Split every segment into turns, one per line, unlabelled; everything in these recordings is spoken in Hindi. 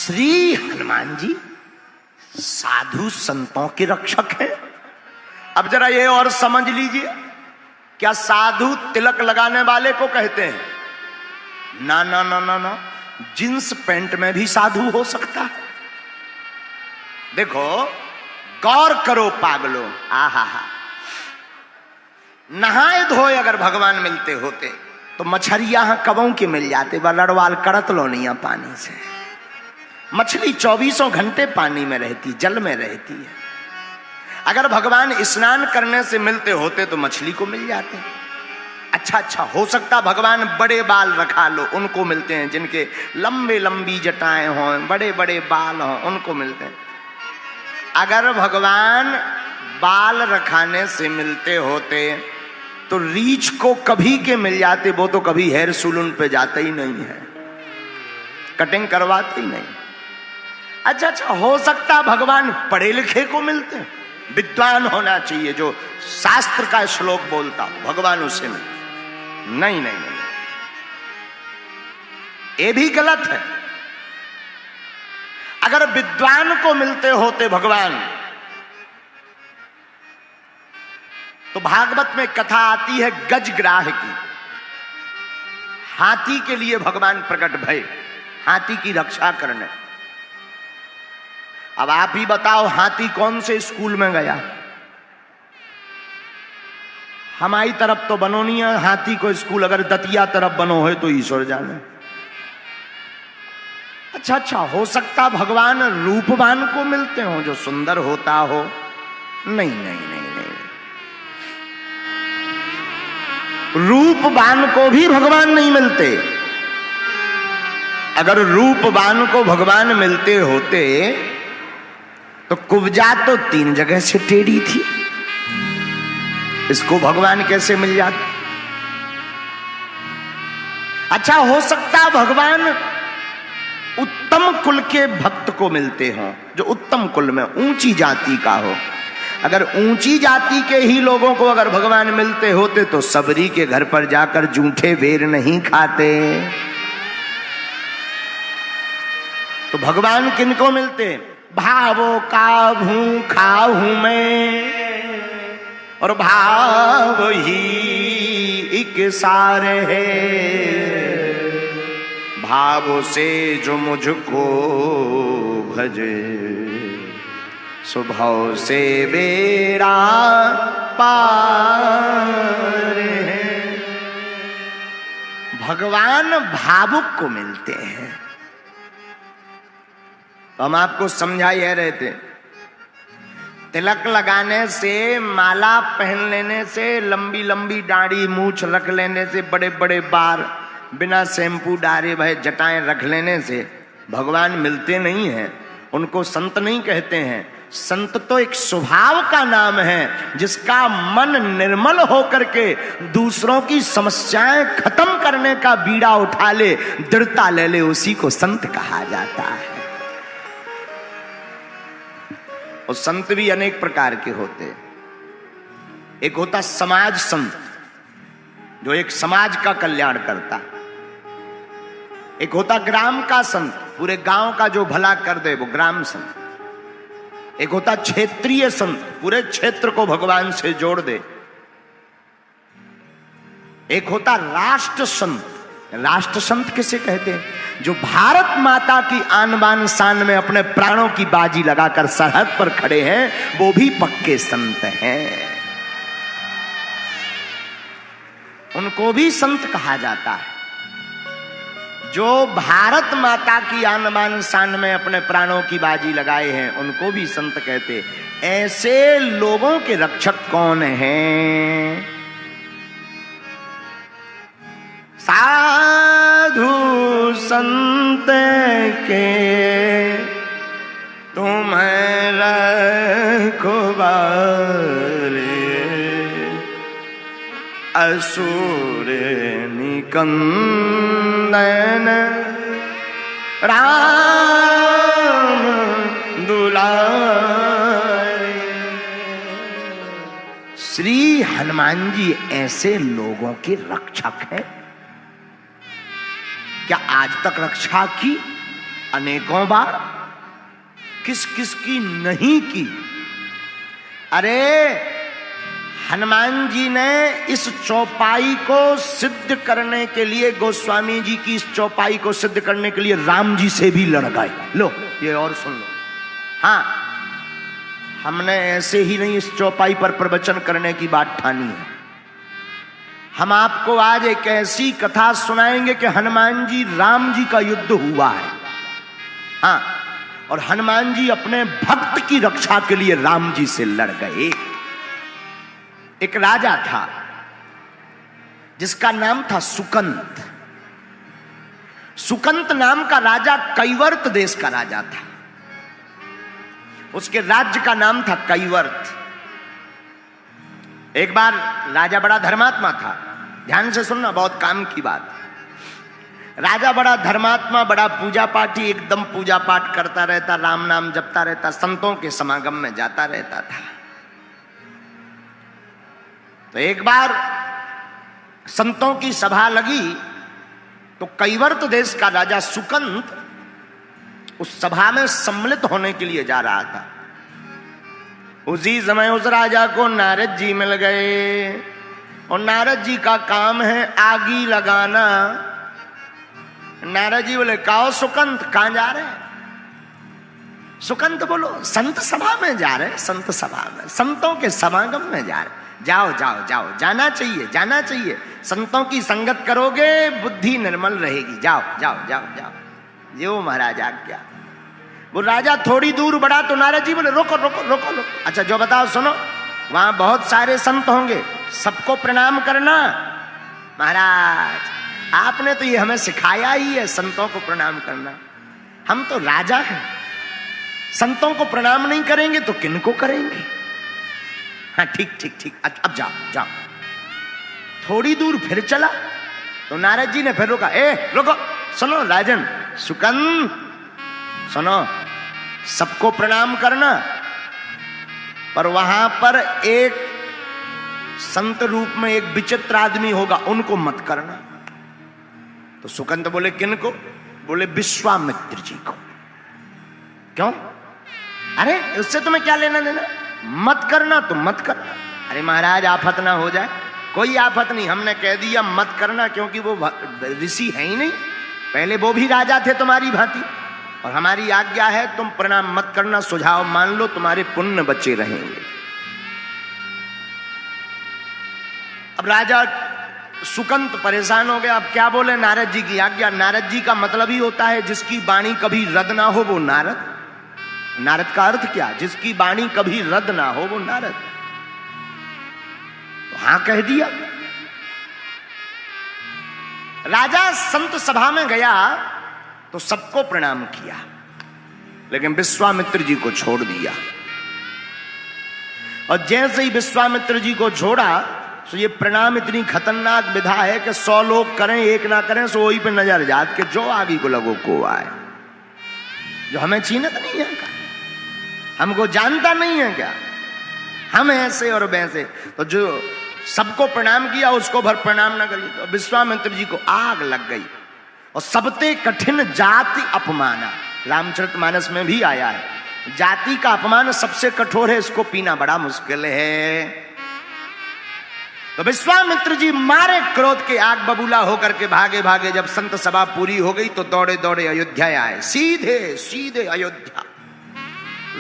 श्री हनुमान जी साधु संतों के रक्षक हैं। अब जरा ये और समझ लीजिए, क्या साधु तिलक लगाने वाले को कहते हैं? ना ना ना ना ना, जींस पैंट में भी साधु हो सकता है। देखो, गौर करो पागलो, आहा हा, नहाए धोए अगर भगवान मिलते होते तो मछरिया कबों के मिल जाते, वह लड़वाल करत लो नहीं पानी से। मछली 24 घंटे पानी में रहती, जल में रहती है। अगर भगवान स्नान करने से मिलते होते तो मछली को मिल जाते। अच्छा, हो सकता भगवान बड़े बाल रखा लो, उनको मिलते हैं। जिनके लंबे लंबी जटाएं हों, बड़े बड़े बाल हों, उनको मिलते हैं। अगर भगवान बाल रखाने से मिलते होते तो रीछ को कभी के मिल जाते, वो तो कभी हेयर सैलून पे जाते ही नहीं है, कटिंग करवाते ही नहीं। अच्छा, हो सकता भगवान पढ़े लिखे को मिलते हैं, विद्वान होना चाहिए, जो शास्त्र का श्लोक बोलता, भगवान उसे मिलते। नहीं नहीं नहीं, ये भी गलत है। अगर विद्वान को मिलते होते भगवान, तो भागवत में कथा आती है गजग्राह की। हाथी के लिए भगवान प्रकट भय, हाथी की रक्षा करने। अब आप ही बताओ, हाथी कौन से स्कूल में गया? हमारी तरफ तो बनो नहीं है हाथी को स्कूल, अगर दतिया तरफ बनो है तो ईश्वर जाने। अच्छा, हो सकता भगवान रूपवान को मिलते हो, जो सुंदर होता हो। नहीं नहीं नहीं नहीं, रूपवान को भी भगवान नहीं मिलते। अगर रूपवान को भगवान मिलते होते तो कुब्जा तो 3 जगह से टेढ़ी थी, इसको भगवान कैसे मिल जाते? अच्छा, हो सकता भगवान उत्तम कुल के भक्त को मिलते हों, जो उत्तम कुल में ऊंची जाति का हो। अगर ऊंची जाति के ही लोगों को अगर भगवान मिलते होते तो सबरी के घर पर जाकर जूठे बेर नहीं खाते। तो भगवान किनको मिलते? भावों का भूखा हूं मैं और भाव ही एक सार है, भाव से जो मुझको भजे स्वभाव से बेड़ा पार है। भगवान भावुक को मिलते हैं। तो हम आपको समझा ही रहे थे, तिलक लगाने से, माला पहन लेने से, लंबी लंबी दाढ़ी मूछ रख लेने से, बड़े बड़े बाल, बिना शैम्पू डारे भय जटाएं रख लेने से भगवान मिलते नहीं हैं। उनको संत नहीं कहते हैं। संत तो एक स्वभाव का नाम है, जिसका मन निर्मल होकर के दूसरों की समस्याएं खत्म करने का बीड़ा उठा ले, दृढ़ता ले ले, उसी को संत कहा जाता है। और संत भी अनेक प्रकार के होते हैं। एक होता समाज संत, जो एक समाज का कल्याण करता। एक होता ग्राम का संत, पूरे गांव का जो भला कर दे, वो ग्राम संत। एक होता क्षेत्रीय संत, पूरे क्षेत्र को भगवान से जोड़ दे। एक होता राष्ट्र संत। राष्ट्र संत किसे कहते हैं? जो भारत माता की आन बान शान में अपने प्राणों की बाजी लगाकर सरहद पर खड़े हैं, वो भी पक्के संत हैं। उनको भी संत कहा जाता है। जो भारत माता की आन बान शान में अपने प्राणों की बाजी लगाए हैं, उनको भी संत कहते। ऐसे लोगों के रक्षक कौन हैं? साधु संत के तुम्हें रखवारे, असुर निकंदन राम दुलारे। श्री हनुमान जी ऐसे लोगों के रक्षक हैं। क्या आज तक रक्षा की? अनेकों बार, किस किस की नहीं की। अरे हनुमान जी ने इस चौपाई को सिद्ध करने के लिए, गोस्वामी जी की इस चौपाई को सिद्ध करने के लिए राम जी से भी लड़ गए। लो ये और सुन लो। हाँ, हमने ऐसे ही नहीं इस चौपाई पर प्रवचन करने की बात ठानी है। हम आपको आज एक ऐसी कथा सुनाएंगे कि हनुमान जी राम जी का युद्ध हुआ है। हाँ, और हनुमान जी अपने भक्त की रक्षा के लिए राम जी से लड़ गए। एक राजा था जिसका नाम था सुकंत। सुकंत नाम का राजा कैवर्त देश का राजा था। उसके राज्य का नाम था कैवर्त। एक बार राजा बड़ा धर्मात्मा था। ध्यान से सुनना, बहुत काम की बात। राजा बड़ा धर्मात्मा, बड़ा पूजा पाठी, एकदम पूजा पाठ करता रहता, राम नाम जपता रहता, संतों के समागम में जाता रहता था। तो एक बार संतों की सभा लगी तो कैवर्त देश का राजा सुकंत उस सभा में सम्मिलित होने के लिए जा रहा था। उसी समय उस राजा को नारद जी मिल गए और नारद जी का काम है आगी लगाना। नारद जी बोले, काओ सुकंत, कहां जा रहे हैं? सुकंत बोलो, संत सभा में जा रहे हैं, संत सभा में, संतों के समागम में जा रहे। जाओ जाओ जाओ, जाना चाहिए, जाना चाहिए। संतों की संगत करोगे बुद्धि निर्मल रहेगी। जाओ जाओ जाओ जाओ। जो महाराज आज्ञा। वो राजा थोड़ी दूर बढ़ा तो नारद जी बोले, रोको रोको रोको रोको। अच्छा जो बताओ, सुनो, वहां बहुत सारे संत होंगे, सबको प्रणाम करना। महाराज आपने तो ये हमें सिखाया ही है, संतों को प्रणाम करना। हम तो राजा हैं, संतों को प्रणाम नहीं करेंगे तो किनको करेंगे? हाँ ठीक ठीक ठीक, अब जाओ जाओ। थोड़ी दूर फिर चला तो नारद जी ने फिर रोका। रुको, सुनो राजन सुकंत, सुनो, सबको प्रणाम करना, पर वहां पर एक संत रूप में एक विचित्र आदमी होगा, उनको मत करना। तो सुकंत बोले, किनको? बोले विश्वामित्र जी को। क्यों? अरे उससे तुम्हें क्या लेना देना? मत करना तो मत करना। अरे महाराज आफत ना हो जाए। कोई आफत नहीं, हमने कह दिया मत करना, क्योंकि वो ऋषि है ही नहीं। पहले वो भी राजा थे तुम्हारी भांति, और हमारी आज्ञा है तुम प्रणाम मत करना। सुझाव मान लो, तुम्हारे पुण्य बचे रहेंगे। अब राजा सुकंत परेशान हो गया। अब क्या बोले? नारद जी की आज्ञा। नारद जी का मतलब ही होता है जिसकी वाणी कभी रद्द ना हो वो नारद। नारद का अर्थ क्या? जिसकी वाणी कभी रद्द ना हो वो नारद। तो हां कह दिया। राजा संत सभा में गया तो सबको प्रणाम किया, लेकिन विश्वामित्र जी को छोड़ दिया। और जैसे ही विश्वामित्र जी को छोड़ा तो ये प्रणाम इतनी खतरनाक विधा है कि 100 लोग करें, एक ना करें, सो वही पे नजर जात के जो आगे को लगो को आए। जो हमें चीनत नहीं है क्या? हमको जानता नहीं है क्या? हम ऐसे और वैसे। तो जो सबको प्रणाम किया उसको भर प्रणाम ना करिए। तो विश्वामित्र जी को आग लग गई। और सबते कठिन जाति अपमाना, रामचरितमानस में भी आया है, जाति का अपमान सबसे कठोर है, इसको पीना बड़ा मुश्किल है। तो विश्वामित्र जी मारे क्रोध के आग बबूला होकर के भागे भागे। जब संत सभा पूरी हो गई तो दौड़े दौड़े अयोध्या आए, सीधे सीधे अयोध्या।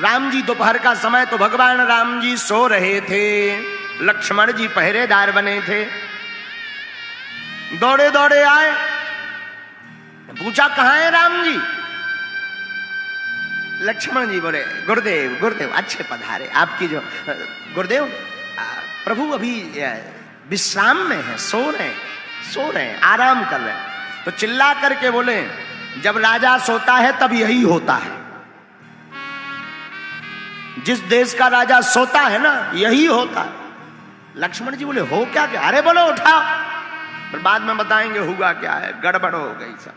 राम जी दोपहर का समय, तो भगवान राम जी सो रहे थे, लक्ष्मण जी पहरेदार बने थे। दौड़े दौड़े आए, पूछा कहां है राम जी? लक्ष्मण जी बोले, गुरुदेव गुरुदेव अच्छे पधारे। आपकी जो गुरुदेव प्रभु अभी विश्राम में है, सो रहे हैं, आराम कर रहे हैं। तो चिल्ला करके बोले, जब राजा सोता है तब यही होता है। जिस देश का राजा सोता है ना, यही होता है। लक्ष्मण जी बोले, हो क्या क्या? अरे बोलो उठाओ, फिर बाद में बताएंगे हुआ क्या है। गड़बड़ हो गई सब।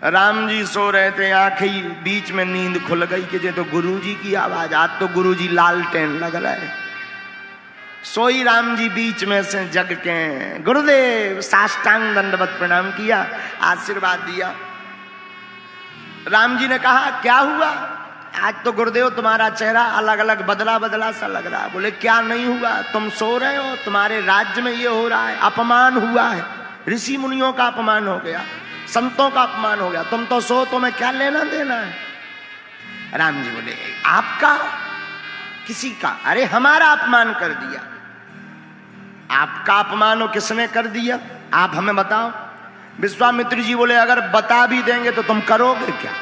राम जी सो रहे थे, आंखें बीच में नींद खुल गई कि जे तो गुरुजी की आवाज। आज तो गुरुजी लालटेन लग रहा है। सोई राम जी बीच में से जग के, गुरुदेव साष्टांग दंडवत प्रणाम किया, आशीर्वाद दिया। राम जी ने कहा क्या हुआ, आज तो गुरुदेव तुम्हारा चेहरा अलग अलग बदला बदला सा लग रहा है। बोले क्या नहीं हुआ, तुम सो रहे हो, तुम्हारे राज्य में ये हो रहा है, अपमान हुआ है, ऋषि मुनियों का अपमान हो गया, संतों का अपमान हो गया, तुम तो सो, तुम्हें क्या लेना देना है। राम जी बोले आपका किसी का, अरे हमारा अपमान कर दिया। आपका अपमान हो किसने कर दिया, आप हमें बताओ। विश्वामित्र जी बोले अगर बता भी देंगे तो तुम करोगे क्या,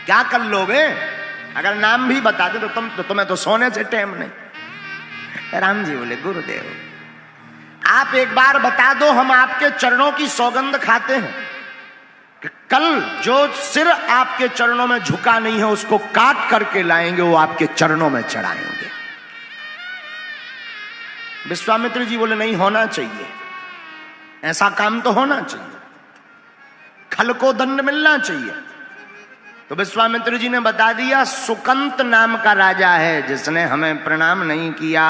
क्या कर लोगे, अगर नाम भी बता दे तो तुम्हें तो सोने से टाइम नहीं। राम जी बोले गुरुदेव आप एक बार बता दो, हम आपके चरणों की सौगंध खाते हैं कि कल जो सिर आपके चरणों में झुका नहीं है उसको काट करके लाएंगे, वो आपके चरणों में चढ़ाएंगे। विश्वामित्र जी बोले नहीं होना चाहिए, ऐसा काम तो होना चाहिए, खल को दंड मिलना चाहिए। तो विश्वामित्र जी ने बता दिया सुकंत नाम का राजा है जिसने हमें प्रणाम नहीं किया,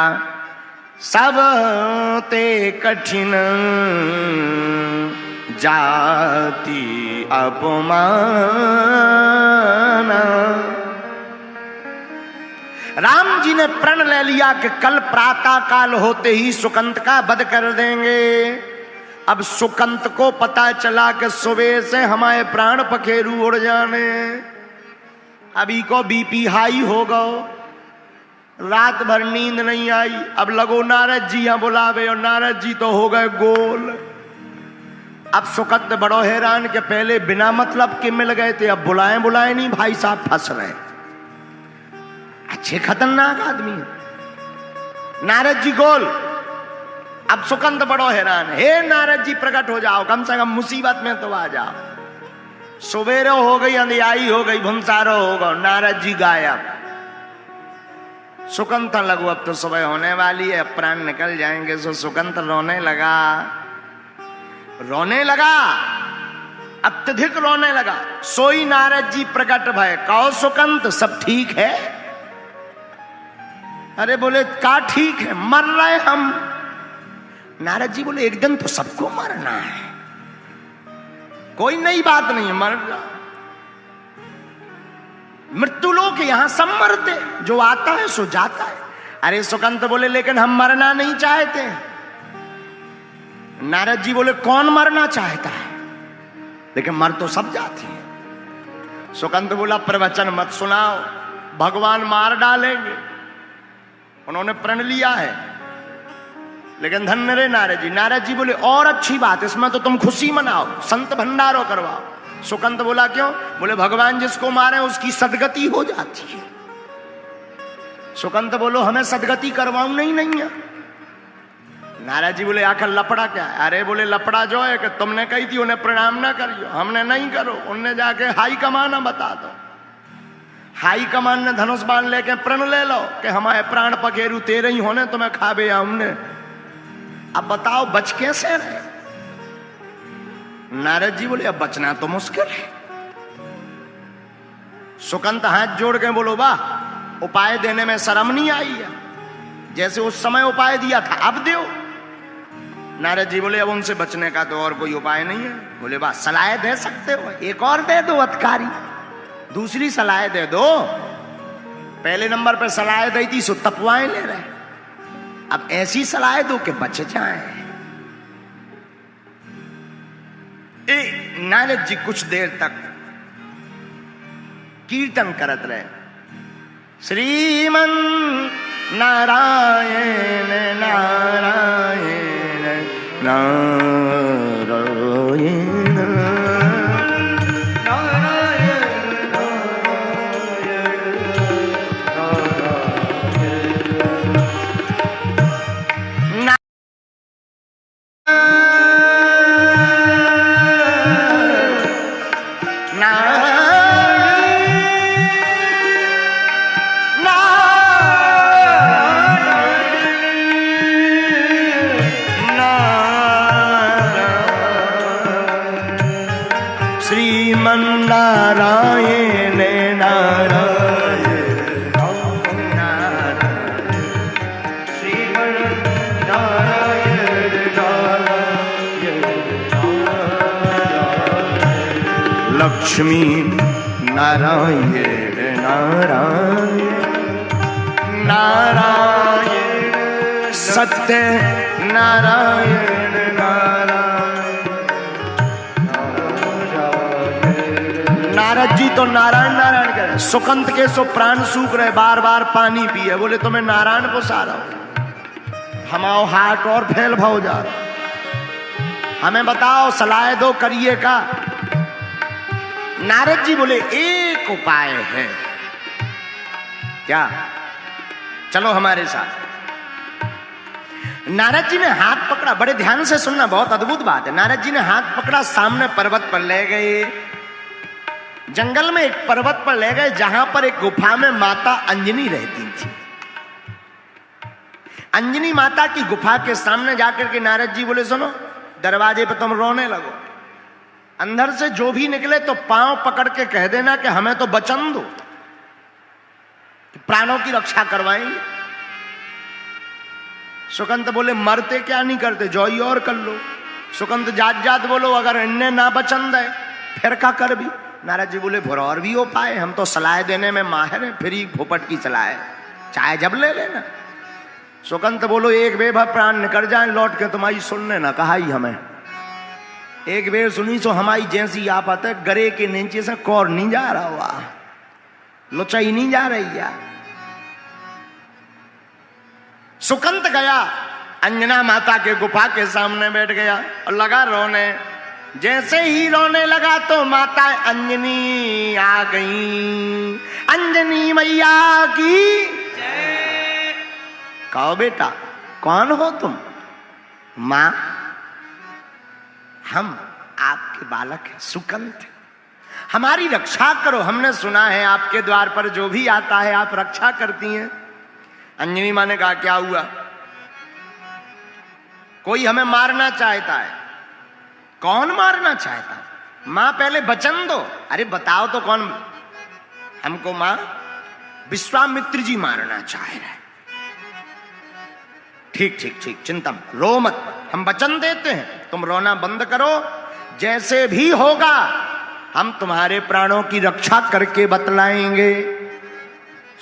सब ते कठिन जाति अपमान। राम जी ने प्रण ले लिया कि कल प्रातः काल होते ही सुकंत का वध कर देंगे। अब सुकंत को पता चला कि सुबह से हमारे प्राण पखेरु उड़ जाने, अभी को बीपी हाई हो गो, रात भर नींद नहीं आई। अब लगो नारद जी यहाँ बुलावे और नारद जी तो हो गए गोल। अब सुकंत बड़ो हैरान के पहले बिना मतलब के मिल गए थे, अब बुलाए बुलाए नहीं भाई साहब फंस रहे, अच्छे खतरनाक आदमी। नारद जी गोल। अब सुकंत बड़ो हैरान, हे नारद जी प्रकट हो जाओ, कम से कम मुसीबत में तो आ जाओ। सुबेरे हो गई, अंधियाई हो गई, भुमसारो हो गो, नारद जी गायब। सुकंत लगो अब तो सुबह होने वाली है, प्राण निकल जाएंगे। सो सुकंत रोने लगा, रोने लगा, अत्यधिक रोने लगा। सोई नारद जी प्रकट भय, कहो सुकंत सब ठीक है। अरे बोले का ठीक है, मर रहे हम। नारद जी बोले एक दिन तो सबको मरना है, कोई नई बात नहीं है, मर जा। मृत्यु लोक यहां सब मरते, जो आता है सो जाता है। अरे सुकंत बोले लेकिन हम मरना नहीं चाहते। नारद जी बोले कौन मरना चाहता है, लेकिन मर तो सब जाते हैं। सुकंत बोला प्रवचन मत सुनाओ, भगवान मार डालेंगे। उन्होंने प्रण लिया है, लेकिन धन्य रे नारद जी। नारद जी बोले और अच्छी बात, इसमें तो तुम खुशी मनाओ, संत भंडारो करवाओ। सुकंत बोला क्यों, बोले भगवान जिसको मारे उसकी सदगति हो जाती है। सुकंत बोलो हमें सदगति करवाऊं नहीं है। नारद जी बोले आखिर लपड़ा क्या है। अरे बोले लपड़ा जो है कि तुमने कही थी उन्हें प्रणाम ना करियो, हमने नहीं करो, उनने जाके हाई कमान बता दो। हाई कमान ने धनुष बाण लेके प्रण ले लो कि हमारे प्राण पखेरु तेरे ही होने, तुम्हें खाबे हमने। अब बताओ बच कैसे रहे। नारद जी बोले अब बचना तो मुश्किल है। सुकंत हाथ जोड़ के बोलो वाह, उपाय देने में शर्म नहीं आई है, जैसे उस समय उपाय दिया था अब दो। नारद जी बोले अब उनसे बचने का तो और कोई उपाय नहीं है। बोले वाह सलाह दे सकते हो, एक और दे दो अधिकारी, दूसरी सलाह दे दो। पहले नंबर पर सलाह दी थी सो तपवाएं ले रहे, अब ऐसी सलाह दो कि बच जाए। नारद जी कुछ देर तक कीर्तन करत रहे, श्रीमन नारायण नारायण नारायण नारायण नारायण श्रीमन नारायण नारायण लक्ष्मी नारायण नारायण नारायण सत्य नारायण नारायण। नारद जी तो नारायण नारायण कह रहे, सुकंत के सो प्राण सूख रहे, बार बार पानी पिए, बोले तुम्हें नारायण को सारा हमाओ हाट और फैल भाव जा रहा, हमें बताओ सलाह दो करिए का। नारद जी बोले एक उपाय है। क्या? चलो हमारे साथ। नारद जी ने हाथ पकड़ा, बड़े ध्यान से सुनना, बहुत अद्भुत बात है। नारद जी ने हाथ पकड़ा, सामने पर्वत पर ले गए, जंगल में एक पर्वत पर ले गए जहां पर एक गुफा में माता अंजनी रहती थी। अंजनी माता की गुफा के सामने जाकर के नारद जी बोले सुनो, दरवाजे पे तुम रोने लगो, अंदर से जो भी निकले तो पांव पकड़ के कह देना कि हमें तो वचन दो, प्राणों की रक्षा करवाएंगे। सुकंत बोले मरते क्या नहीं करते, जो ही और कर लो। सुकंत जात जात बोलो, अगर इन्हें ना वचन दे फिर का कर भी। नारद जी बोले फिर और भी उपाय, हम तो सलाह देने में माहिर हैं, फिर ही भोपट की सलाह है, चाहे जब ले लेना। सुकंत बोलो एक बेभा प्राण निकल जाए लौट के तुम्हारी सुनने ना कहा ही हमें, एक बेर सुनी सो हमारी जैसी आफत है, गरे के नीचे से कौर नहीं जा रहा हुआ, लुचाई नहीं जा रही है। सुकंत गया अंजना माता के गुफा के सामने बैठ गया और लगा रोने। जैसे ही रोने लगा तो माता अंजनी आ गई। अंजनी मैया की जय। कहो बेटा कौन हो तुम? मां हम आपके बालक हैं सुकंत, हमारी रक्षा करो, हमने सुना है आपके द्वार पर जो भी आता है आप रक्षा करती हैं। अंजनी मां ने कहा क्या हुआ? कोई हमें मारना चाहता है। कौन मारना चाहता? मां पहले वचन दो। अरे बताओ तो कौन? हमको मां विश्वामित्र जी मारना चाह रहे हैं। ठीक ठीक ठीक, चिंता मत, रो मत, हम वचन देते हैं, तुम रोना बंद करो, जैसे भी होगा हम तुम्हारे प्राणों की रक्षा करके बतलाएंगे।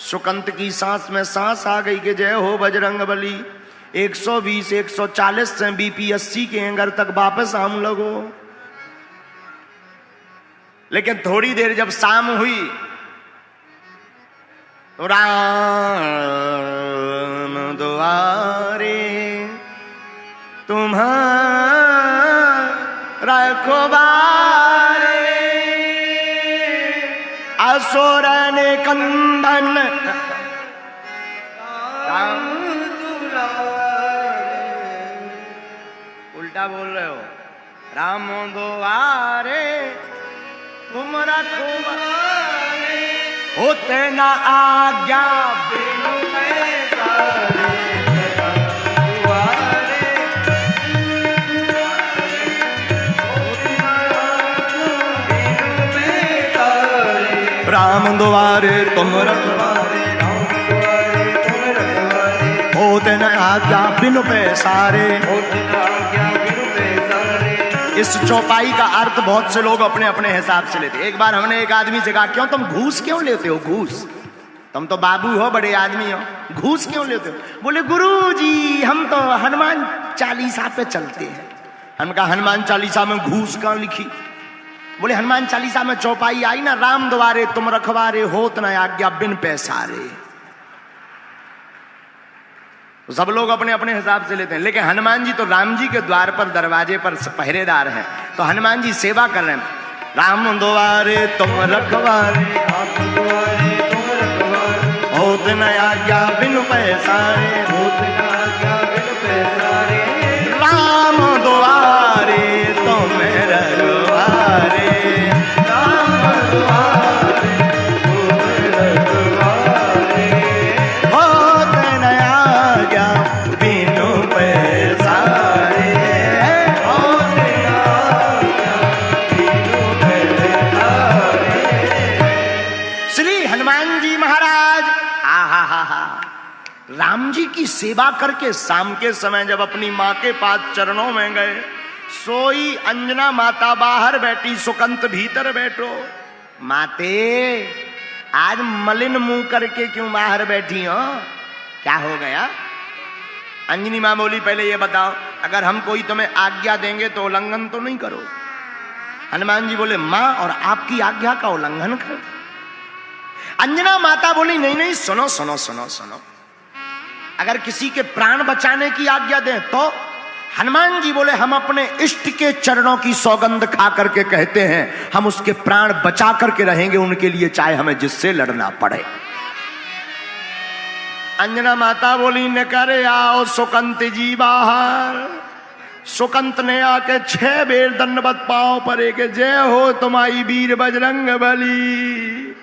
सुकंत की सांस में सांस आ गई कि जय हो बजरंगबली। 120 140 से बीपी 80 के एंगर तक वापस हम लोगो। लेकिन थोड़ी देर जब शाम हुई तो राम दुआरे तुम्हारा रखवारे, असुर ने कंदन उल्टा बोल रहे हो। राम दुआरे तुम रखवारे, होते ना आज्ञा बिनु पैसारे, राम द्वारे तुम रखवारे, होते न आज्ञा बिनु पैसारे। इस चौपाई का अर्थ बहुत से लोग अपने अपने हिसाब से लेते। एक बार हमने एक आदमी से कहा क्यों तुम घूस क्यों लेते हो? घूस, तुम तो बाबू हो, बड़े आदमी हो, घूस क्यों लेते हो? बोले गुरुजी हम तो हनुमान चालीसा पे चलते हैं। हम कहा हनुमान चालीसा में घूस कहाँ लिखी? बोले हनुमान चालीसा में चौपाई आई ना, राम द्वारे तुम रखवारे, होत न आज्ञा बिन पैसारे। सब लोग अपने अपने हिसाब से लेते हैं, लेकिन हनुमान जी तो राम जी के द्वार पर दरवाजे पर पहरेदार हैं, तो हनुमान जी सेवा कर रहे हैं। राम द्वारे तुम रखवारे, होत न आज्ञा बिन पैसारे, होत न आज्ञा बिन पैसारे। राम द्वारे तुम रखवारे, राम द्वारे तुम रखवारे, होत न आज्ञा बिनु पैसारे, होत न आज्ञा बिनु पैसारे। श्री हनुमान जी महाराज राम जी की सेवा करके शाम के समय जब अपनी मां के पास चरणों में गए, सोई अंजना माता बाहर बैठी, सुकंत भीतर बैठो। माते आज मलिन मुंह करके क्यों बाहर बैठी हो, क्या हो गया? अंजनी मां बोली पहले ये बताओ, अगर हम कोई तुम्हें आज्ञा देंगे तो उल्लंघन तो नहीं करो? हनुमान जी बोले मां और आपकी आज्ञा का उल्लंघन कर? अंजना माता बोली नहीं नहीं, सुनो सुनो सुनो सुनो, अगर किसी के प्राण बचाने की आज्ञा दें तो? हनुमान जी बोले हम अपने इष्ट के चरणों की सौगंध खा करके कहते हैं हम उसके प्राण बचा करके रहेंगे उनके लिए, चाहे हमें जिससे लड़ना पड़े। अंजना माता बोली न करे आओ सुकंत जी बाहर। सुकंत ने आके 6 बेर दंडवत पांव परे के जय हो तुम्हारी वीर बजरंग बली।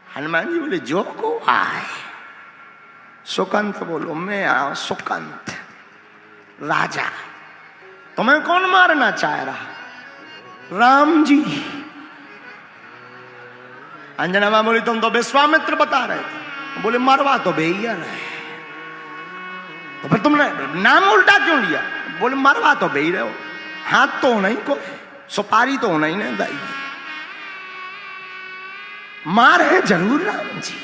हनुमान जी बोले जो को आए। सुकंत बोलो मैं आओ सुकंत राजा, तुम्हें कौन मारना चाह रहा? राम जी। अंजना मां बोली तुम तो विश्वामित्र बता रहे थे। बोले मरवा तो भैया है, तो फिर तुमने नाम उल्टा क्यों लिया? बोले मरवा तो भई रहे हो, हाथ तो होना ही को, सुपारी तो होना ही नहीं दाई, मार है जरूर राम जी।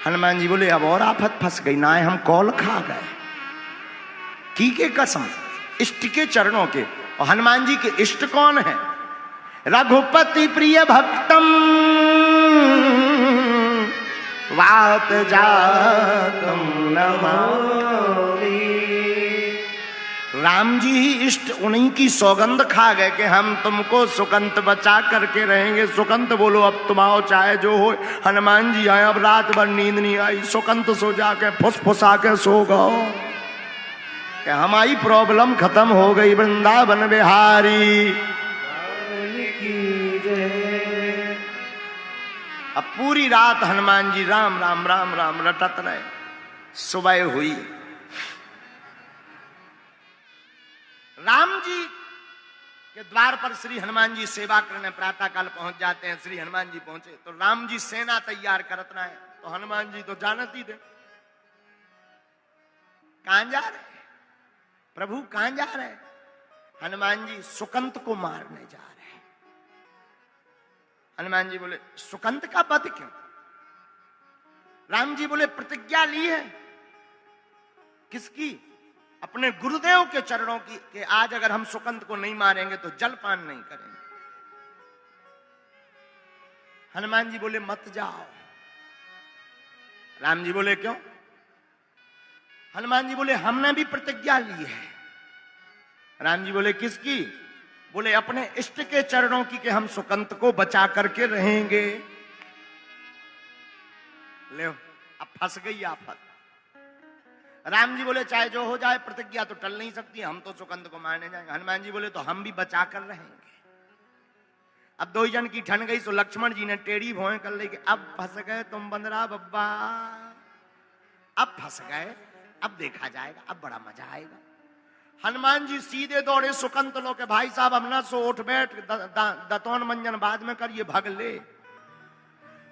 हनुमान जी बोले अब और आफत फंस गई ना, हम कौल खा गए की के कसम इष्ट के चरणों के। और हनुमान जी के इष्ट कौन है? रघुपति प्रिय भक्तम वात जातम नमामि। राम जी ही इष्ट, उन्हीं की सौगंध खा गए कि हम तुमको सुकंत बचा करके रहेंगे। सुकंत बोलो अब तुम आओ चाहे जो हो। हनुमान जी आए, अब रात भर नींद नहीं आई। सुकंत सो जाके फुसफुसा के सो गओ कि हमारी प्रॉब्लम खत्म हो गई। वृंदावन बिहारी अब पूरी रात हनुमान जी राम राम राम राम रटत रहे। सुबह हुई, राम जी के द्वार पर श्री हनुमान जी सेवा करने प्रातः काल पहुंच जाते हैं। श्री हनुमान जी पहुंचे तो राम जी सेना तैयार करत रहे। तो हनुमान जी तो जानत ही थे कहां जा रहे प्रभु, कहां जा रहे? हनुमान जी सुकंत को मारने जा रहे हैं। हनुमान जी बोले सुकंत का वध क्यों? राम जी बोले प्रतिज्ञा ली है। किसकी? अपने गुरुदेव के चरणों की कि आज अगर हम सुकंत को नहीं मारेंगे तो जलपान नहीं करेंगे। हनुमान जी बोले मत जाओ। राम जी बोले क्यों? हनुमान जी बोले हमने भी प्रतिज्ञा ली है। राम जी बोले किसकी? बोले अपने इष्ट के चरणों की कि हम सुकंत को बचा करके रहेंगे। ले अब फंस गई आफत। राम जी बोले चाहे जो हो जाए प्रतिज्ञा तो टल नहीं सकती, हम तो सुकंत को मारने जाएंगे। हनुमान जी बोले तो हम भी बचा कर रहेंगे। अब 2 जन की ठन गई। तो लक्ष्मण जी ने टेढ़ी भौएं कर ली कि अब फंस गए तुम बंदरा बब्बा, अब फंस गए, अब देखा जाएगा, अब बड़ा मजा आएगा। हनुमान जी सीधे दौड़े सुकंत लो के भाई साहब हम ना सो, उठ बैठ, दतौन मंजन बाद में करिए, भाग ले।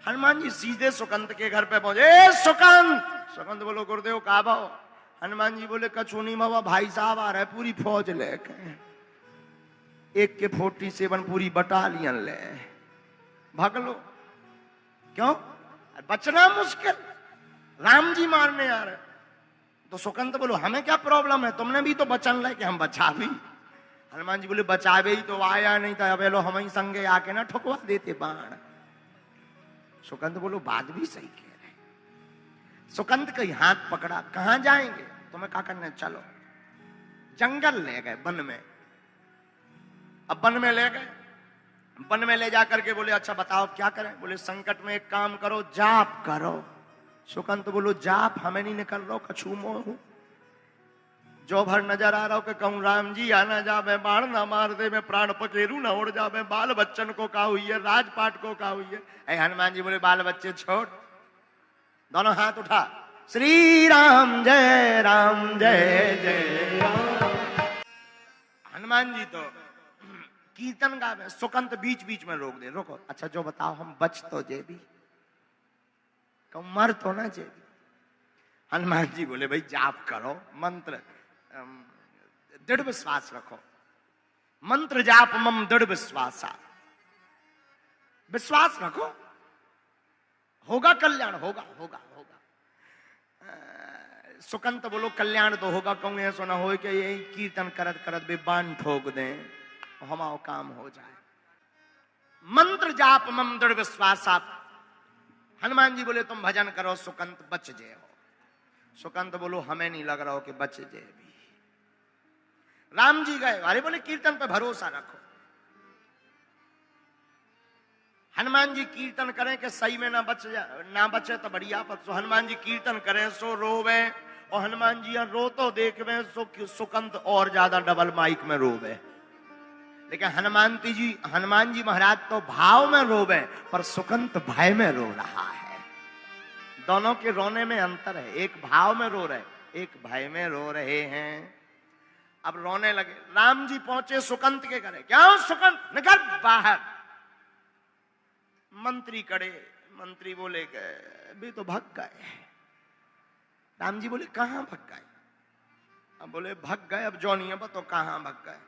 हनुमान जी सीधे सुकंत के घर पे पहुंचे। सुकंत, सुकंत बोलो गुरुदेव कहा भाव? हनुमान जी बोले कछु नहीं बाबा, भाई साहब आ रहे पूरी फौज लेके, एक के 47 पूरी बटालियन ले, भाग लो। क्यों? बचना मुश्किल, राम जी मारने आ रहे। तो सुकंत बोलो हमें क्या प्रॉब्लम है, तुमने भी तो बचन ले कि हम बचा भी। हनुमान जी बोले बचावे ही तो आया नहीं था, अब लो हम ही संगे आके ना ठुकवा देते बाण। सुकंत बोलो बात भी सही कह रहे। सुकंत का हाथ पकड़ा, कहां जाएंगे? तुम्हें क्या करना, चलो। जंगल ले गए, वन में। अब वन में ले गए, वन में ले जाकर के बोले अच्छा बताओ क्या करें? बोले संकट में एक काम करो, जाप करो। सुकंत बोलो जाप हमें नहीं निकल रहा, कछू मोह जो भर नजर आ रहा हो कि कहूं राम जी आना जावे, बाण ना मार दे, मैं प्राण पकेरू ना उड़ जावे, बाल बच्चन को का हुई है, राजपाट को का हुई है। ऐ हनुमान जी बोले बाल बच्चे छोड़, दोनों हाथ उठा, श्री राम जय जय राम। हनुमान जी तो कीर्तन गावे। सुकंत बीच बीच में रोक दे, रोको अच्छा जो बताओ हम बच तो जे भी, कहूं मर तो ना जे भी। हनुमान जी बोले भाई जाप करो, मंत्र दृढ़ विश्वास रखो। मंत्र जाप मम दृढ़ विश्वासा, विश्वास रखो, होगा कल्याण, होगा होगा होगा। सुकंत बोलो कल्याण तो होगा, कहूँ ऐसा ना हो कि यही कीर्तन करत करत भी बाण ठोक दें, हमारा काम हो जाए। मंत्र जाप मम दृढ़ विश्वासा। हनुमान जी बोले तुम भजन करो सुकंत बच जाए हो। सुकंत बोलो हमें नहीं लग रहा हो कि बच जाए भी। राम जी गए, अरे बोले कीर्तन पे भरोसा रखो। हनुमान जी कीर्तन करें कि सही में ना बचे तो बढ़िया, पर सो हनुमान जी कीर्तन करें सो रोवे, और हनुमान जी रो तो देखवे सो सुकंत और ज्यादा डबल माइक में रोवे। लेकिन हनुमान जी महाराज तो भाव में रोवे, पर सुकंत भय में रो रहा है। दोनों के रोने में अंतर है, एक भाव में रो रहे, एक भय में रो रहे हैं। अब रोने लगे। राम जी पहुंचे सुकंत के घरे, क्या हो सुकंत निकल बाहर। मंत्री कड़े, मंत्री बोले गए अभी तो भग गए। राम जी बोले कहां भग गए? अब बोले भग गए, अब जो नहीं है तो कहां भग गए।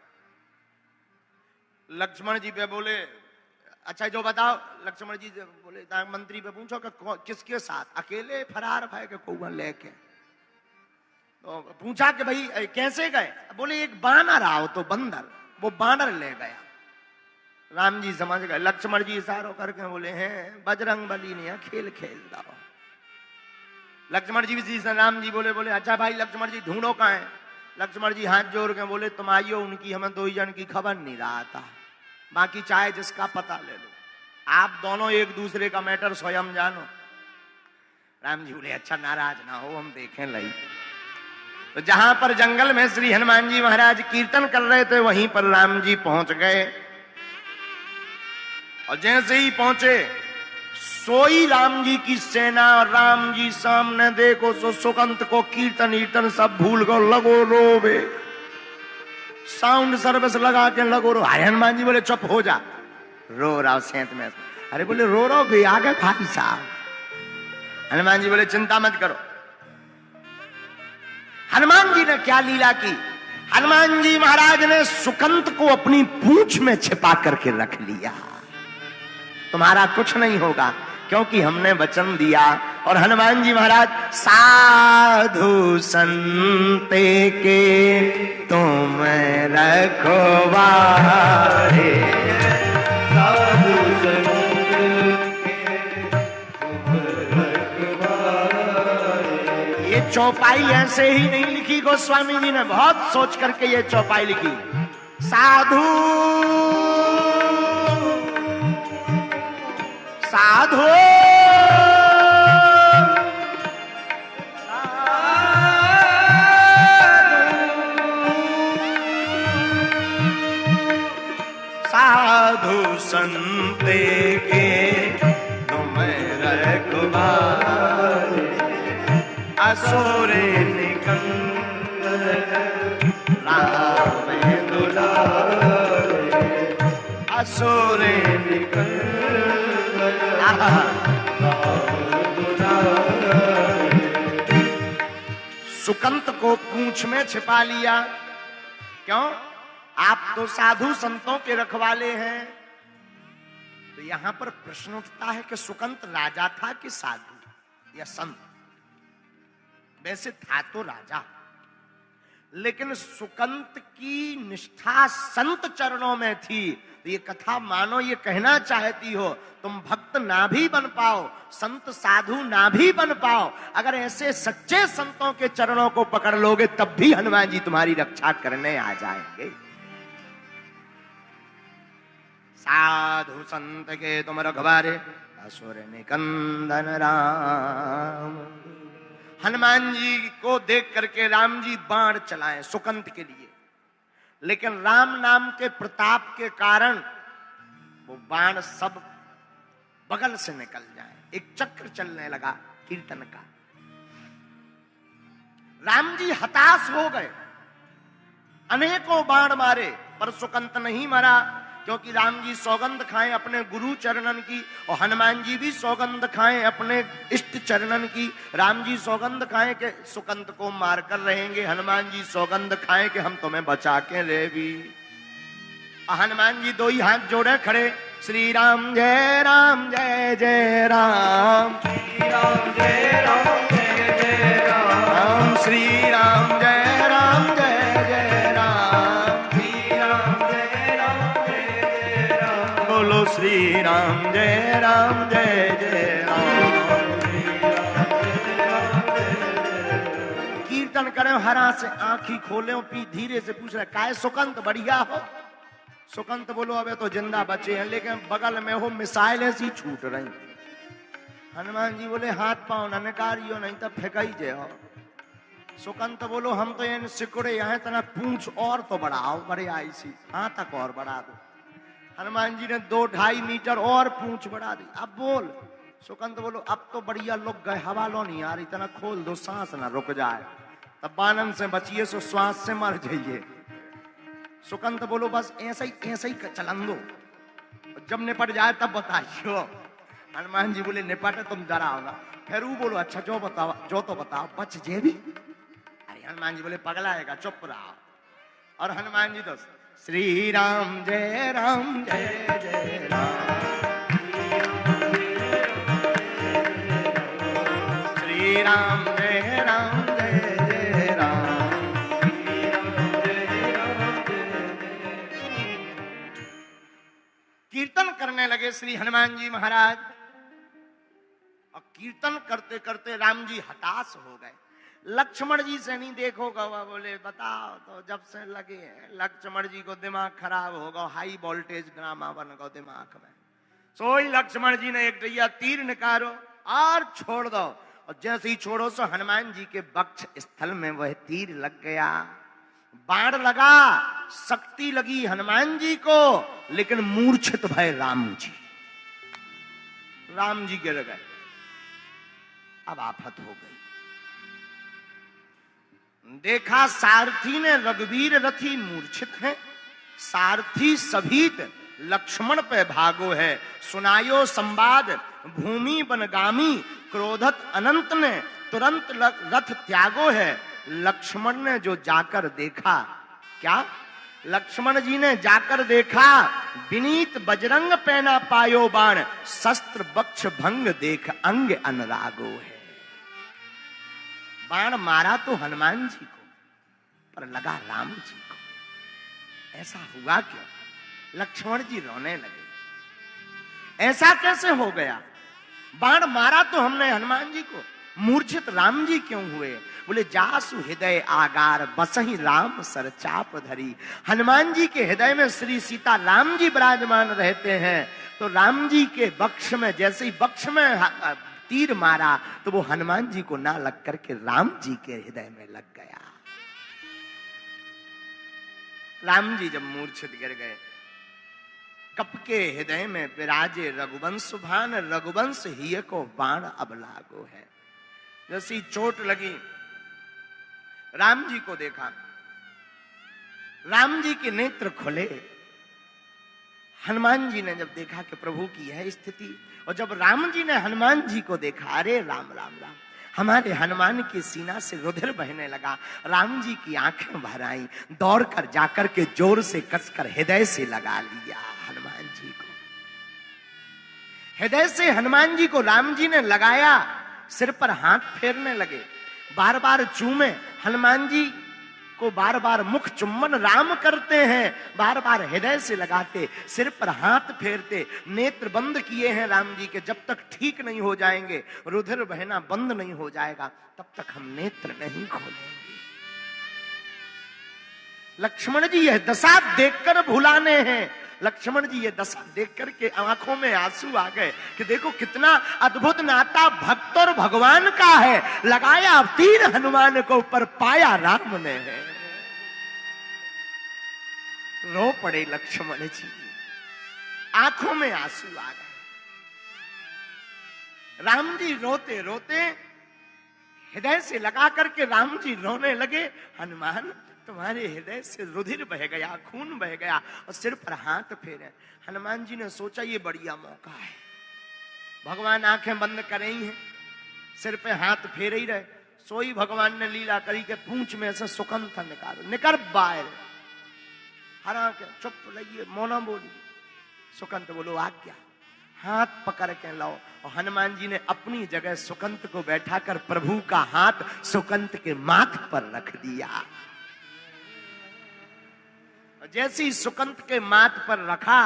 लक्ष्मण जी पे बोले अच्छा जो बताओ। लक्ष्मण जी बोले मंत्री पे पूछो कि किसके साथ, अकेले फरार भय के कौआ लेके। तो पूछा कि भाई कैसे गए? बोले एक बानर आओ तो बंदर, वो बानर ले गया। राम जी समझ गए। लक्ष्मण जी इशारों करके बोले हैं बजरंग बली ने खेल खेल दो। लक्ष्मण जी भी राम जी बोले अच्छा भाई लक्ष्मण जी ढूंढो कहाँ है? लक्ष्मण जी हाथ जोड़ के बोले तुम आइयो, उनकी हमें दो ही जन की खबर नहीं रहा था, बाकी चाहे जिसका पता ले लो, आप दोनों एक दूसरे का मैटर स्वयं जानो। राम जी बोले अच्छा नाराज ना हो, हम देखें लई। तो जहां पर जंगल में श्री हनुमान जी महाराज कीर्तन कर रहे थे वहीं पर राम जी पहुंच गए। और जैसे ही पहुंचे सोई राम जी की सेना, और राम जी सामने देखो सो सुकंत को कीर्तन कीर्तन सब भूल गो, लगो रोवे, साउंड सर्विस लगा के लगो रो। हनुमान जी बोले चुप हो जा, रो रहा सेंत में। अरे बोले रो रो भी आगे भाई साहब। हनुमान जी बोले चिंता मत करो। हनुमान जी ने क्या लीला की? हनुमान जी महाराज ने सुकंत को अपनी पूंछ में छिपा करके रख लिया। तुम्हारा कुछ नहीं होगा क्योंकि हमने वचन दिया। और हनुमान जी महाराज साधु संते के तुम रखवारे, साधु संत के तुम रखवारे। ये चौपाई ऐसे ही नहीं लिखी, गोस्वामी जी ने बहुत सोच करके ये चौपाई लिखी। साधु साधु साधु संते के तुम रखवारे, असुरे निकंदन राम दुलारे, असुरे निकंदन। सुकंत को पूंछ में छिपा लिया। क्यों? आप तो साधु संतों के रखवाले हैं। तो यहां पर प्रश्न उठता है कि सुकंत राजा था कि साधु या संत? वैसे था तो राजा, लेकिन सुकंत की निष्ठा संत चरणों में थी। तो ये कथा मानो ये कहना चाहती हो तुम भक्त ना भी बन पाओ, संत साधु ना भी बन पाओ, अगर ऐसे सच्चे संतों के चरणों को पकड़ लोगे तब भी हनुमान जी तुम्हारी रक्षा करने आ जाएंगे। साधु संत के तुम रखवारे, असुर निकंदन राम। हनुमान जी को देख करके राम जी बाण चलाए सुकंत के लिए, लेकिन राम नाम के प्रताप के कारण वो बाण सब बगल से निकल जाए। एक चक्र चलने लगा कीर्तन का। राम जी हताश हो गए, अनेकों बाण मारे पर सुकंत नहीं मरा। क्योंकि राम जी सौगंध खाएं अपने गुरु चरणन की और हनुमान जी भी सौगंध खाएं अपने इष्ट चरणन की। राम जी सौगंध खाएं कि सुकंत को मारकर रहेंगे, हनुमान जी सौगंध खाएं कि हम तुम्हें बचा के ले भी। हनुमान जी दो ही हाथ जोड़े खड़े, श्री राम जय राम जय जय राम, श्री राम जय राम जय जय राम, श्री राम जय राम जय जय राम, श्री राम जय राम जय जय राम, बोलो श्री राम जय राम जय जय राम। कीर्तन करें हरा से आंखी खोले, पी धीरे से पूछ रहे काय सुकंत बढ़िया हो। सुकंत बोलो अबे तो जिंदा बचे हैं, लेकिन बगल में हो मिसाइल ऐसी छूट रही। हनुमान जी बोले हाथ पांव न निकालियो नहीं तो फेंकाई जे हो। सुकंत बोलो हम तो इन सिकुड़े यहाँ तना पूंछ और तो बढ़ाओ, बड़े आई सी हाथ तक और बढ़ा दो। हनुमान जी ने 2-2.5 मीटर और पूंछ बढ़ा दी। अब बोल। सुकंत बोलो अब तो बढ़िया लोग गए, हवा लो नहीं आ रही, तना खोल दो सांस ना रुक जाए, तब बानन से बचिए सो श्वास से मर जाइए। सुकंत बोलो बस ऐसा ही चलन दो, जब निपट जाए तब बताइयो। हनुमान जी बोले निपटे तुम डराओ ना। फिर वो बोलो अच्छा जो बताओ, जो तो बताओ बच जे भी। अरे हनुमान जी बोले पगलाएगा चुप रहो। और हनुमान जी तो श्री राम जय राम जय जय राम, श्री राम जय राम जय जय राम। कीर्तन करने लगे श्री हनुमान जी महाराज, और कीर्तन करते करते राम जी हताश हो गए। लक्ष्मण जी से नहीं देखोगा, वह बोले बताओ तो जब से लगे हैं लक्ष्मण जी को दिमाग खराब होगा, हाई वोल्टेज ड्रामा बन गो दिमाग में। सोई लक्ष्मण जी ने एक दैया तीर निकालो और छोड़ दो, और जैसे ही छोड़ो सो हनुमान जी के वक्ष स्थल में वह तीर लग गया। बाण लगा, शक्ति लगी हनुमान जी को, लेकिन मूर्छित भय राम जी। राम जी गिर गए। अब आफत हो गई। देखा सारथी ने रघुवीर रथी मूर्छित है, सारथी सभीत लक्ष्मण पे भागो है। सुनायो संवाद भूमि बनगामी, क्रोधत अनंत ने तुरंत रथ त्यागो है। लक्ष्मण ने जो जाकर देखा, क्या लक्ष्मण जी ने जाकर देखा, विनीत बजरंग पहना पायो बाण, शस्त्र बक्ष भंग देख अंग अनुरागो है। बाण मारा तो हनुमान जी को, पर लगा राम जी को। ऐसा हुआ क्यों? लक्ष्मण जी रोने लगे। ऐसा कैसे हो गया? बाण मारा तो हमने हनुमान जी को, मूर्छित राम जी क्यों हुए? बोले जासु हृदय आगार बसही राम सर चाप धरी। हनुमान जी के हृदय में श्री सीता राम जी विराजमान रहते हैं, तो राम जी के वक्ष में जैसे ही वक्ष में तीर मारा तो वो हनुमान जी को ना लग करके राम जी के हृदय में लग गया। राम जी जब मूर्छित गिर गए, कप के हृदय में विराजे रघुवंश भान, रघुवंश हिय को बाण अब लागो है। जैसी चोट लगी, राम जी को देखा, राम जी के नेत्र खुले। हनुमान जी ने जब देखा कि प्रभु की यह स्थिति, और जब राम जी ने हनुमान जी को देखा, अरे राम राम राम, हमारे हनुमान की सीना से रुधिर बहने लगा। राम जी की आंखें भर आई, दौड़ कर जाकर के जोर से कसकर हृदय से लगा लिया हनुमान जी को। हृदय से हनुमान जी को राम जी ने लगाया, सिर पर हाथ फेरने लगे, बार बार चूमे। हनुमान जी को बार बार मुख चुम्बन राम करते हैं, बार बार हृदय से लगाते, सिर पर हाथ फेरते, नेत्र बंद किए हैं राम जी के। जब तक ठीक नहीं हो जाएंगे, रुधिर बहना बंद नहीं हो जाएगा, तब तक हम नेत्र नहीं खोलेंगे। लक्ष्मण जी यह दशा देखकर भुलाने हैं। लक्ष्मण जी ये दशा देख करके आंखों में आंसू आ गए कि देखो कितना अद्भुत नाता भक्त और भगवान का है। लगाया तीर हनुमान को, ऊपर पाया राम ने है। रो पड़े लक्ष्मण जी, आंखों में आंसू आ गए। राम जी रोते रोते हृदय से लगा करके राम जी रोने लगे। हनुमान तुम्हारे हृदय से रुधिर बह गया, खून बह गया और सिर पर हाथ फेरे। हनुमान जी ने सोचा ये बढ़िया मौका है। भगवान आंखें बंद करे ही हैं, सिर पे हाथ फेरे ही रहे। सोई भगवान ने लीला करी के पूंछ में से सुकंठ निकालो, निकर बाहर हरा के चुप रहिए, मौना बोलिए। सुकंठ बोलो आज्ञा। हाथ पकड़ के लाओ। और हनुमान जी ने अपनी जगह सुकंठ को बैठाकर प्रभु का हाथ सुकंठ के माथ पर रख दिया। जैसे ही सुकंठ के माथ पर रखा,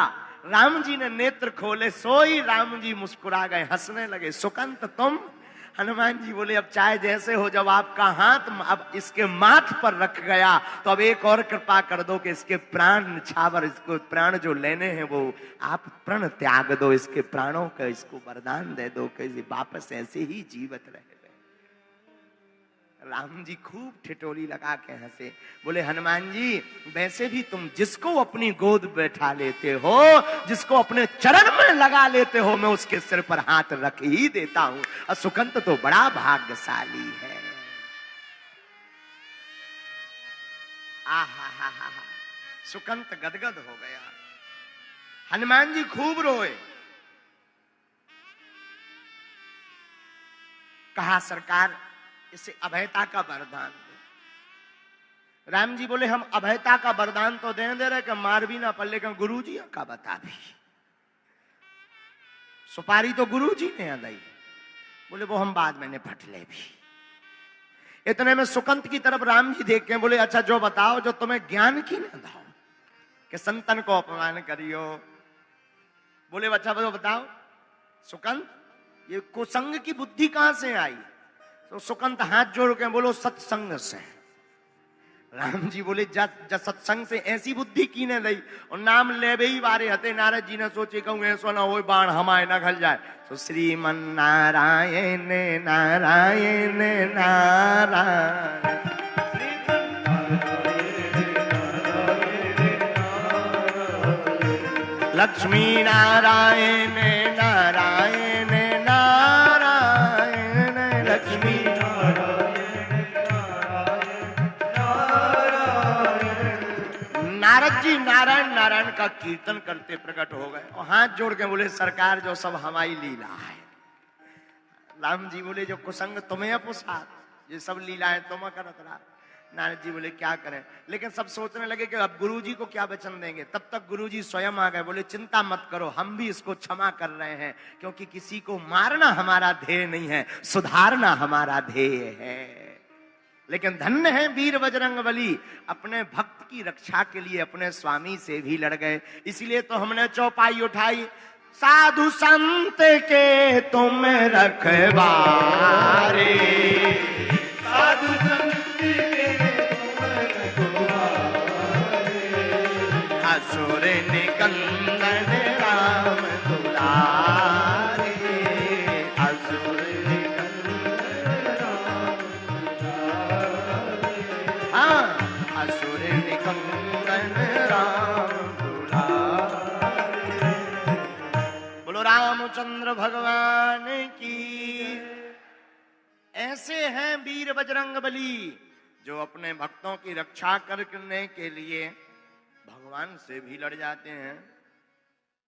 राम जी ने नेत्र खोले, सोई राम जी मुस्कुरा गए, हंसने लगे। सुकंठ तुम? हनुमान जी बोले अब चाहे जैसे हो, जब आपका हाथ अब इसके माथ पर रख गया तो अब एक और कृपा कर दो कि इसके प्राण निछावर, इसको प्राण जो लेने हैं वो आप प्रण त्याग दो, इसके प्राणों का इसको वरदान दे दो कि वापस ऐसे ही जीवित रहे। राम जी खूब ठिठोली लगा के हंसे, बोले हनुमान जी वैसे भी तुम जिसको अपनी गोद बैठा लेते हो, जिसको अपने चरण में लगा लेते हो, मैं उसके सिर पर हाथ रख ही देता हूं। और सुकंठ तो बड़ा भाग्यशाली है। आहा हा हा, सुकंठ गदगद हो गया। हनुमान जी खूब रोए। कहा सरकार इसे अभयता का वरदान दो। राम जी बोले हम अभयता का वरदान तो दे रहे कि मार भी ना पल्ले का गुरु जी का बता भी। सुपारी तो गुरु जी ने दी। बोले वो हम बाद में निपट ले भी। इतने में सुकंठ की तरफ राम जी देख के बोले अच्छा जो बताओ जो तुम्हें ज्ञान की ना दो कि संतन को अपमान करियो। बोले अच्छा वो बताओ सुकंठ ये कुसंग की बुद्धि कहां से आई? तो सुकंठ हाथ जोड़ के बोलो सत्संग से। राम जी बोले जब सत्संग से ऐसी बुद्धि की ने दी और नाम ले ही बारे हते। नारद जी ने सोचे कहूं ऐसा ना हो बाण हमारे ना घल जाए। तो श्रीमन नारायण नारायण नारायण, लक्ष्मी नारायण नारायण नारायण, लक्ष्मी नारद जी नारायण नारायण का कीर्तन करते प्रकट हो गए और हाथ जोड़ के बोले सरकार जो सब हमारी लीला है। राम जी बोले जो कुसंग तुम्हें अपुसात, ये सब लीलाएं तुम करत रहा। नारद जी बोले क्या करें, लेकिन सब सोचने लगे कि अब गुरुजी को क्या वचन देंगे। तब तक गुरुजी स्वयं आ गए, बोले चिंता मत करो हम भी इसको क्षमा कर रहे हैं, क्योंकि किसी को मारना हमारा ध्येय नहीं है, सुधारना हमारा ध्येय है। लेकिन धन्य है वीर बजरंगबली, अपने भक्त की रक्षा के लिए अपने स्वामी से भी लड़ गए। इसलिए तो हमने चौपाई उठाई, साधु संत के तुम रखवारे, साधु संत असुर निकंदन राम दुलारे, असुर निकंदन राम दुलारे, हाँ असुर निकंदन राम दुलारे। बोलो रामचंद्र भगवान की। ऐसे हैं वीर बजरंगबली जो अपने भक्तों की रक्षा करने के लिए भगवान से भी लड़ जाते हैं।